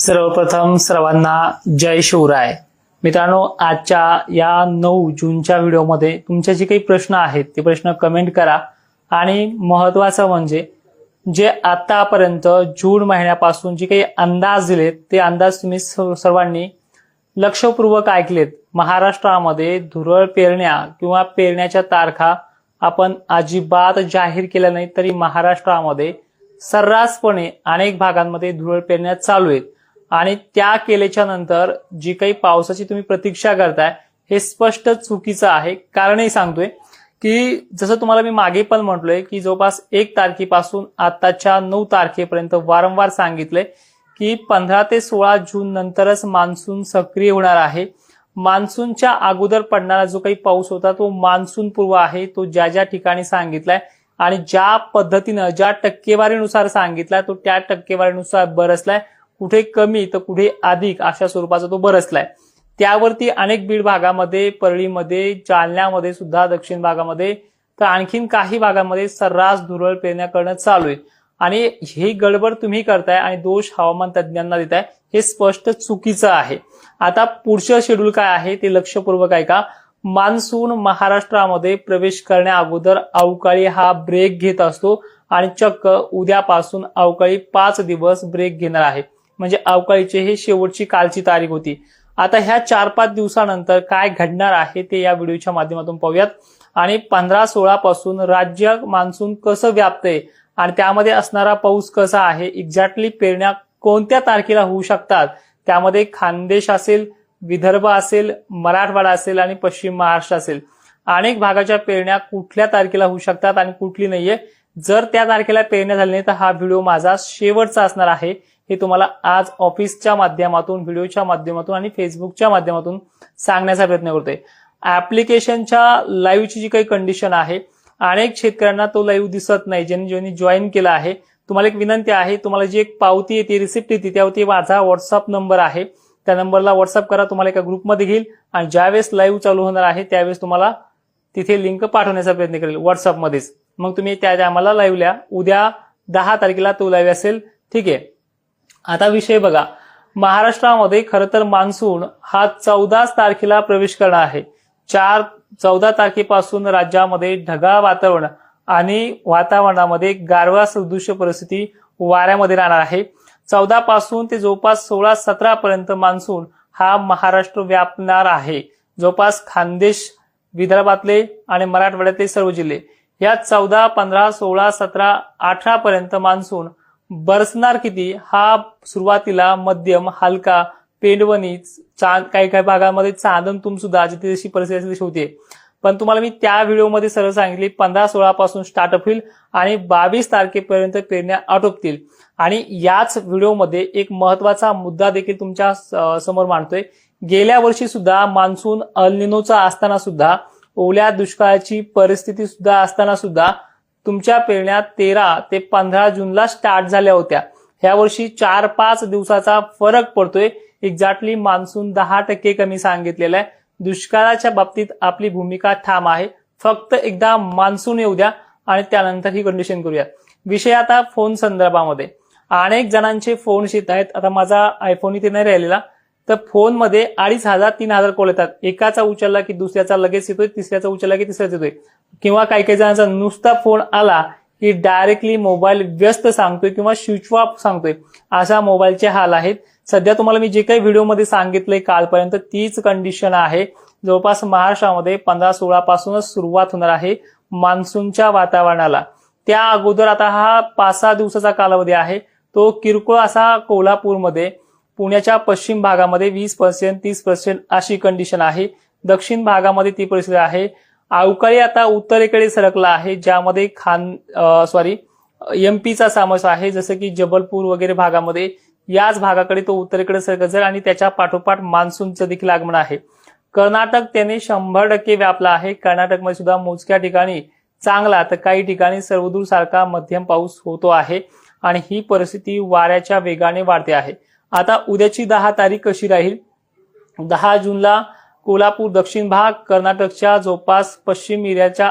सर्वप्रथम सर्वांना जय शिवराय। मित्रांनो, आजच्या या 9 जूनच्या व्हिडिओमध्ये तुमचे जे काही प्रश्न आहेत ते प्रश्न कमेंट करा आणि महत्त्वाचं म्हणजे जे आतापर्यंत जून महिन्यापासून जे काही अंदाज दिलेत ते अंदाज तुम्ही सर्वांनी लक्षपूर्वक ऐकलेत। महाराष्ट्रामध्ये धुरळ पेरण्या किंवा पेरण्याच्या तारखा आपण अजिबात जाहीर केल्या नाही, तरी महाराष्ट्रामध्ये सर्रासपणे अनेक भागांमध्ये धुरळ पेरण्या चालू आहेत आणि त्या केल्याच्या नंतर जी काही पावसाची तुम्ही प्रतीक्षा करताय हे स्पष्ट चुकीचं आहे। कारणही सांगतोय की जसं तुम्हाला मी मागे पण म्हटलोय की जवळपास 1 तारखेपासून आताच्या 9 तारखेपर्यंत वारंवार सांगितलंय की 15 ते 16 जून नंतरच मान्सून सक्रिय होणार आहे। मान्सूनच्या अगोदर पडणारा जो काही पाऊस होता तो मान्सून पूर्व आहे, तो ज्या ज्या ठिकाणी सांगितलाय आणि ज्या पद्धतीनं ज्या टक्केवारीनुसार सांगितलाय तो त्या टक्केवारीनुसार बरसलाय, कुठे कमी तर कुठे अधिक अशा स्वरूपाचा तो बरसलाय। त्यावरती अनेक बीड भागामध्ये, परळीमध्ये, जालन्यामध्ये सुद्धा, दक्षिण भागामध्ये तर आणखीन काही भागामध्ये सर्रास धुरळ पेरण्या करणं चालू आहे आणि ही गडबड तुम्ही करताय आणि दोष हवामान तज्ञांना देताय, हे स्पष्ट चुकीचं आहे। आता पुढचं शेड्यूल काय आहे ते लक्षपूर्वक ऐका। मान्सून महाराष्ट्रामध्ये प्रवेश करण्या अगोदर अवकाळी हा ब्रेक घेत असतो आणि चक्क उद्यापासून अवकाळी 5 दिवस ब्रेक घेणार आहे, म्हणजे अवकाळीची हे शेवटची कालची तारीख होती। आता ह्या 4-5 दिवसानंतर काय घडणार आहे ते या व्हिडिओच्या माध्यमातून पाहूयात आणि 15-16 पासून राज्य मान्सून कसं व्यापतंय आणि त्यामध्ये असणारा पाऊस कसा आहे, एक्झॅक्टली पेरण्या कोणत्या तारखेला होऊ शकतात, त्यामध्ये खानदेश असेल, विदर्भ असेल, मराठवाडा असेल आणि पश्चिम महाराष्ट्र असेल, अनेक भागाच्या पेरण्या कुठल्या तारखेला होऊ शकतात आणि कुठली नाहीये। जर त्या तारखेला पेरण्या झाल्या नाही तर हा व्हिडिओ माझा शेवटचा असणार आहे, हे तुम्हाला आज ऑफिसच्या माध्यमातून, व्हिडिओच्या माध्यमातून आणि फेसबुकच्या माध्यमातून सांगण्याचा प्रयत्न करतोय। ऍप्लिकेशनच्या लाईव्हची जी काही कंडिशन आहे, अनेक शेतकऱ्यांना तो लाईव्ह दिसत नाही, ज्यांनी जॉईन केला आहे। तुम्हाला एक विनंती आहे, तुम्हाला जी एक पावती येते, रिसिप्ट येते, त्यावरती माझा व्हॉट्सअप नंबर आहे, त्या नंबरला व्हॉट्सअप करा, तुम्हाला एका ग्रुपमध्ये घेईल आणि ज्यावेळेस लाईव्ह चालू होणार आहे त्यावेळेस तुम्हाला तिथे लिंक पाठवण्याचा प्रयत्न करेल व्हॉट्सअपमध्येच। मग तुम्ही त्या टायमाला लाईव्हला, उद्या 10 तारखेला तो लाईव्ह असेल, ठीक आहे। आता विषय बघा, महाराष्ट्रामध्ये खरं तर मान्सून हा 14 तारखेला प्रवेश करणार आहे। 14 तारखेपासून राज्यामध्ये ढगाळ वातावरण आणि वातावरणामध्ये गारवा सदृश्य परिस्थिती वाऱ्यामध्ये राहणार आहे। 14 पासून ते जवळपास 16-17 पर्यंत मान्सून हा महाराष्ट्र व्यापणार आहे। जवळपास खानदेश, विदर्भातले आणि मराठवाड्यातले सर्व जिल्हे, या 14, 15, 16, 17, 18 पर्यंत मान्सून बरसणार किती, हा सुरुवातीला मध्यम, हलका, पेंडवणी, काही भागामध्ये चांदणतुम सुद्धा जिथे जशी परिस्थिती असेल तशी होते। पण तुम्हाला मी त्या व्हिडिओमध्ये सरळ सांगितली 15-16 पासून स्टार्टअप होईल आणि 22 तारखेपर्यंत पेरण्या आटोपतील। आणि याच व्हिडिओमध्ये एक महत्वाचा मुद्दा देखील तुमच्या समोर मांडतोय। गेल्या वर्षी सुद्धा मान्सून अल निनोचा असताना सुद्धा, ओल्या दुष्काळाची परिस्थिती सुद्धा असताना सुद्धा तुमच्या पेरण्या 13 ते 15 जूनला स्टार्ट झाल्या होत्या। ह्या वर्षी 4-5 दिवसाचा फरक पडतोय। एक्झॅक्टली मान्सून 10% कमी सांगितलेला आहे। दुष्काळाच्या बाबतीत आपली भूमिका ठाम आहे, फक्त एकदा मान्सून येऊ द्या आणि त्यानंतर ही कंडिशन करूया। विषय आता फोन संदर्भामध्ये, अनेक जणांचे फोन येत आहेत। आता माझा आयफोन इथे नाही राहिलेला, तर फोनमध्ये 2500-3000 कॉल येतात। एकाचा उचलला की दुसऱ्याचा लगेच येतोय, तिसऱ्याचा उचलला की तिसऱ्याचा येतोय, किंवा काही जणांचा नुसता फोन आला की डायरेक्टली मोबाईल व्यस्त सांगतोय किंवा स्विच ऑफ सांगतोय, अशा मोबाईलचे हाल आहेत। सध्या तुम्हाला मी जे काही व्हिडिओमध्ये सांगितलंय कालपर्यंत तीच कंडिशन आहे। जवळपास महाराष्ट्रामध्ये 15-16 पासूनच सुरुवात होणार आहे मान्सूनच्या वातावरणाला। त्या अगोदर आता हा 5-6 दिवसाचा कालावधी आहे, तो किरकोळ असा कोल्हापूरमध्ये, पुण्याच्या पश्चिम भागामध्ये 20%, 30% अशी कंडिशन आहे। दक्षिण भागामध्ये ती परिस्थिती आहे। अवकाळी आता उत्तरेकडे सरकला आहे, ज्यामध्ये एमपीचा समावेश आहे, जसं की जबलपूर वगैरे भागामध्ये, याच भागाकडे तो उत्तरेकडे सरकत जाईल आणि त्याच्या पाठोपाठ मान्सूनचं देखील आगमन आहे। कर्नाटक त्याने 100% व्यापला आहे। कर्नाटकमध्ये सुद्धा मोजक्या ठिकाणी चांगला तर काही ठिकाणी सर्वदूर सारखा मध्यम पाऊस होतो आहे आणि ही परिस्थिती वाऱ्याच्या वेगाने वाढते आहे। आता उद्याची 10 तारीख कशी राहील? 10 जूनला कोल्हापूर दक्षिण भाग, कर्नाटकच्या जवळपास पश्चिम एरियाच्या